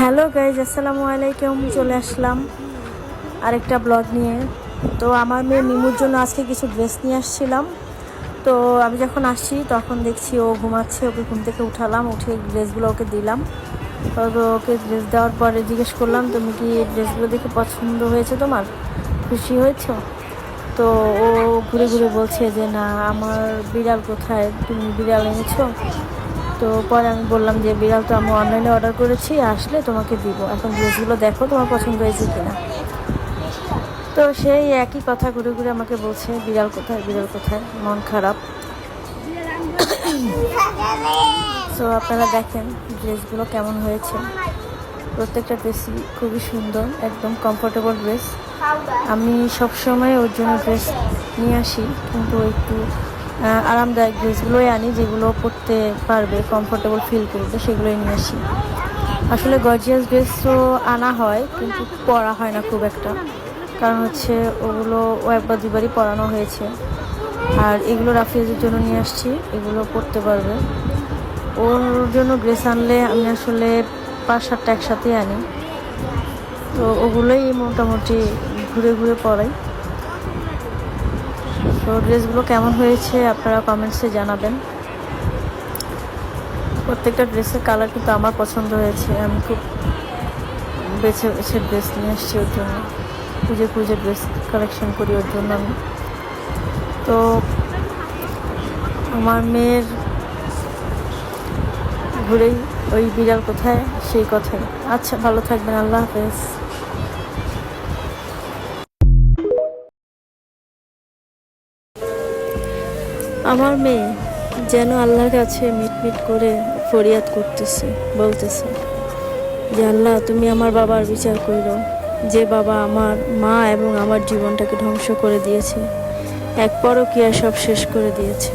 Hello guys, আসসালামু আলাইকুম। চলে আসলাম আরেকটা ব্লগ নিয়ে। তো আমার মেয়ে মিমুর জন্য আজকে কিছু ড্রেস নিয়ে আসছিলাম। তো আমি যখন আসছি তখন দেখছি ও ঘুমাচ্ছে। ওকে ঘুম থেকে উঠালাম, উঠে ড্রেসগুলো ওকে দিলাম। তো ওকে ড্রেস দেওয়ার পরে জিজ্ঞেস করলাম, তুমি কি ড্রেসগুলো দেখে পছন্দ হয়েছে, তোমার খুশি হয়েছো? তো ও ঘুরে ঘুরে বলছে যে না, আমার বিড়াল কোথায়, তুমি বিড়াল এনেছো? তো পরে আমি বললাম যে বিড়াল তো আমি অনলাইনে অর্ডার করেছি, আসলে তোমাকে দিব, এখন ড্রেসগুলো দেখো তোমার পছন্দ হয়েছে কিনা। তো সেই একই কথা ঘুরে ঘুরে আমাকে বলছে বিড়াল কোথায়, বিড়াল কোথায়, মন খারাপ। তো আপনারা দেখেন ড্রেসগুলো কেমন হয়েছে। প্রত্যেকটা ড্রেসই খুবই সুন্দর, একদম কমফোর্টেবল ড্রেস। আমি সবসময় ওর জন্য ড্রেস নিয়ে আসি, কিন্তু একটু আরামদায়ক ড্রেসগুলোই আনি, যেগুলো পরতে পারবে, কমফোর্টেবল ফিল করবে, সেগুলোই নিয়ে আসি। আসলে গর্জিয়াস ড্রেস তো আনা হয়, কিন্তু পরা হয় না খুব একটা, কারণ হচ্ছে ওগুলো ও একবার দুবারই পরানো হয়েছে। আর এগুলো রাফিজের জন্য নিয়ে আসছি, এগুলো পরতে পারবে। ওর জন্য ড্রেস আনলে আমি আসলে 5-7টা একসাথেই আনি, তো ওগুলোই মোটামুটি ঘুরে ঘুরে পরাই। তো ড্রেসগুলো কেমন হয়েছে আপনারা কমেন্টসে জানাবেন। প্রত্যেকটা ড্রেসের কালার কিন্তু আমার পছন্দ হয়েছে। আমি খুব বেছে বেছে ড্রেস নিয়ে আসছি ওর জন্য, খুঁজে খুঁজে ড্রেস কালেকশন করি ওর জন্য আমি। তো আমার মেয়ের ঘুরেই ওই বিড়াল কোথায় সেই কথাই। আচ্ছা, ভালো থাকবেন, আল্লাহ হাফেজ। আমার মেয়ে যেন আল্লাহর কাছে মিটমিট করে ফরিয়াদ করতেছে, বলতেছে যে আল্লাহ, তুমি আমার বাবার বিচার করো, যে বাবা আমার মা এবং আমার জীবনটাকে ধ্বংস করে দিয়েছে, এক পরকীয়া সব শেষ করে দিয়েছে।